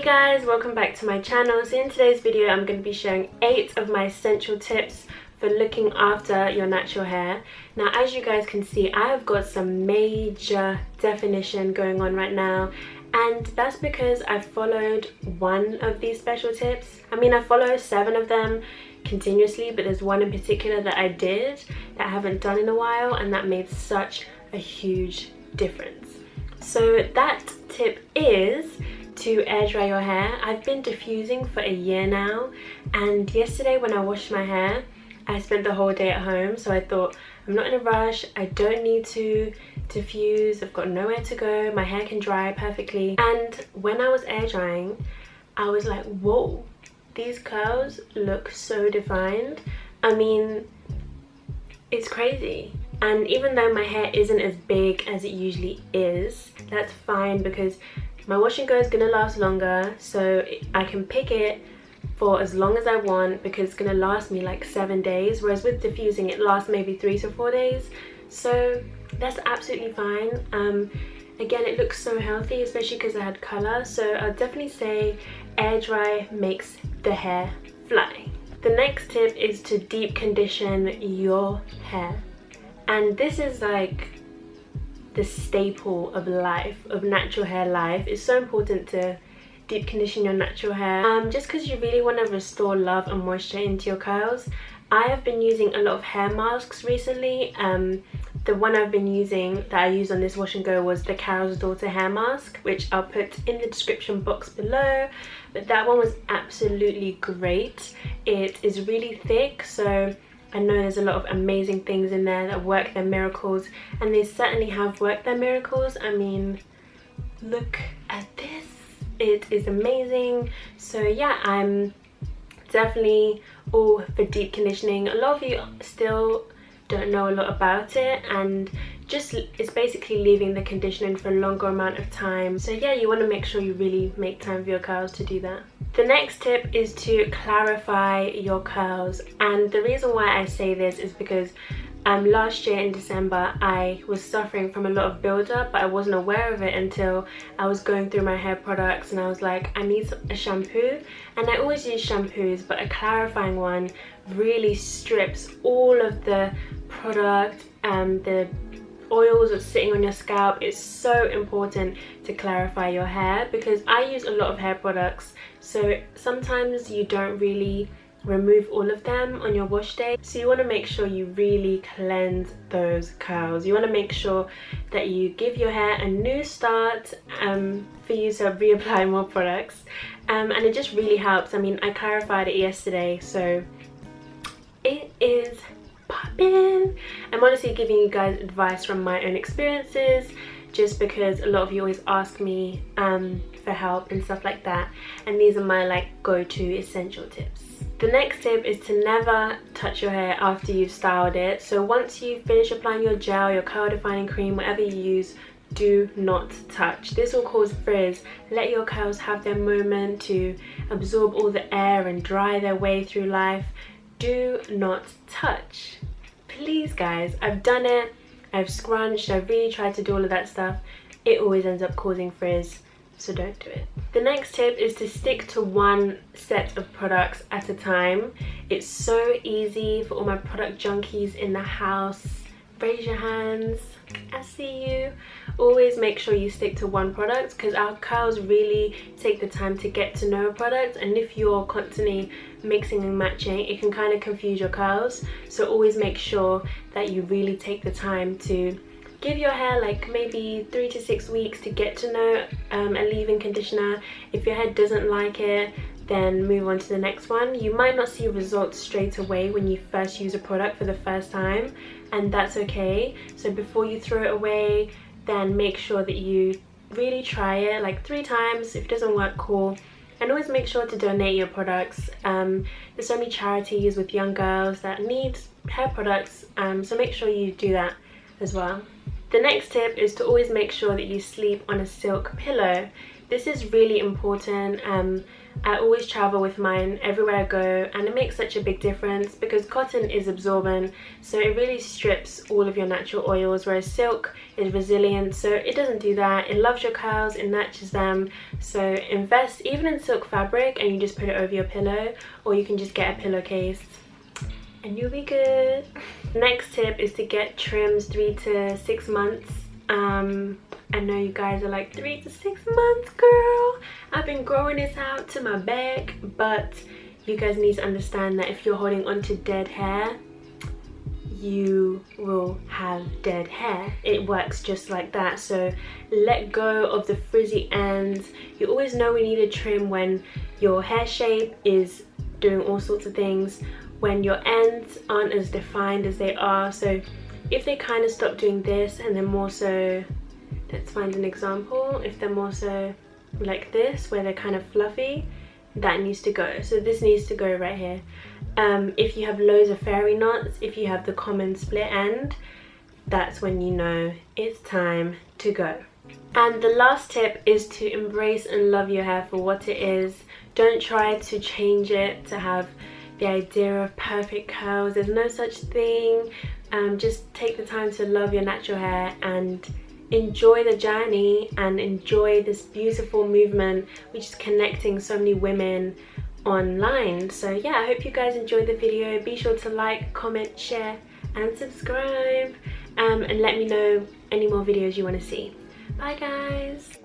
Hey guys, welcome back to my channel. So in today's video I'm going to be sharing 8 of my essential tips for looking after your natural hair. Now as you guys can see, I have got some major definition going on right now, and that's because I followed one of these special tips. I mean, I follow 7 of them continuously, but there's one in particular that I did that I haven't done in a while, and that made such a huge difference. So that tip is to air dry your hair. I've been diffusing for a year now, and yesterday when I washed my hair, I spent the whole day at home, so I thought, I'm not in a rush, I don't need to diffuse, I've got nowhere to go, my hair can dry perfectly. And when I was air drying, I was like, whoa, these curls look so defined. I mean, it's crazy. And even though my hair isn't as big as it usually is, that's fine because my wash and go is gonna last longer, so I can pick it for as long as I want because it's gonna last me like 7 days, whereas with diffusing it lasts maybe 3 to 4 days, so that's absolutely fine. Again, it looks so healthy, especially because I had color, so I'll definitely say air dry makes the hair fly. The next tip is to deep condition your hair, and this is like the staple of life, of natural hair life. It's so important to deep condition your natural hair, just because you really want to restore love and moisture into your curls. I have been using a lot of hair masks recently. The one I've been using that I used on this wash and go was the Carol's Daughter hair mask, which I'll put in the description box below, but that one was absolutely great. It is really thick, so I know there's a lot of amazing things in there that work their miracles, and they certainly have worked their miracles. I mean, look at this, it is amazing. So yeah, I'm definitely all for deep conditioning. A lot of you still don't know a lot about it, and just it's basically leaving the conditioning for a longer amount of time. So yeah, you want to make sure you really make time for your curls to do that. The next tip is to clarify your curls, and the reason why I say this is because last year in December I was suffering from a lot of buildup, but I wasn't aware of it until I was going through my hair products and I was like, I need a shampoo. And I always use shampoos, but a clarifying one really strips all of the product and the oils that's sitting on your scalp. It's so important to clarify your hair because I use a lot of hair products, so sometimes you don't really remove all of them on your wash day, so you want to make sure you really cleanse those curls. You want to make sure that you give your hair a new start for you to reapply more products, and it just really helps. I mean, I clarified it yesterday, so it is poppin'. I'm honestly giving you guys advice from my own experiences, just because a lot of you always ask me for help and stuff like that, and these are my like go-to essential tips. The next tip is to never touch your hair after you've styled it. So once you finish applying your gel, your curl defining cream, whatever you use, do not touch. This will cause frizz. Let your curls have their moment to absorb all the air and dry their way through life. Do not touch, please guys. I've done it, I've scrunched, I've really tried to do all of that stuff. It always ends up causing frizz, so don't do it. The next tip is to stick to one set of products at a time. It's so easy for all my product junkies in the house. Raise your hands, I see you. Always make sure you stick to one product because our curls really take the time to get to know a product, and if you're constantly mixing and matching, it can kind of confuse your curls. So always make sure that you really take the time to give your hair like maybe 3 to 6 weeks to get to know a leave-in conditioner. If your hair doesn't like it, then move on to the next one. You might not see results straight away when you first use a product for the first time, and that's okay. So before you throw it away, then make sure that you really try it like 3 times. If it doesn't work, cool. And always make sure to donate your products. There's so many charities with young girls that need hair products, so make sure you do that as well. The next tip is to always make sure that you sleep on a silk pillow. This is really important I always travel with mine everywhere I go, and it makes such a big difference because cotton is absorbent, so it really strips all of your natural oils, whereas silk is resilient, so it doesn't do that. It loves your curls, it nurtures them. So invest even in silk fabric and you just put it over your pillow, or you can just get a pillowcase and you'll be good. Next tip is to get trims 3 to 6 months. I know you guys are like, 3 to 6 months, girl. I've been growing this out to my back, but you guys need to understand that if you're holding on to dead hair, you will have dead hair. It works just like that. So let go of the frizzy ends. You always know we need a trim when your hair shape is doing all sorts of things, when your ends aren't as defined as they are. So if they kind of stop doing this and they're more so, let's find an example, if they're more so like this, where they're kind of fluffy, that needs to go. So this needs to go right here. If you have loads of fairy knots, if you have the common split end, that's when you know it's time to go. And the last tip is to embrace and love your hair for what it is. Don't try to change it to have the idea of perfect curls. There's no such thing. Just take the time to love your natural hair and enjoy the journey and enjoy this beautiful movement which is connecting so many women online. So yeah, I hope you guys enjoyed the video. Be sure to like, comment, share and subscribe, and let me know any more videos you want to see. Bye guys.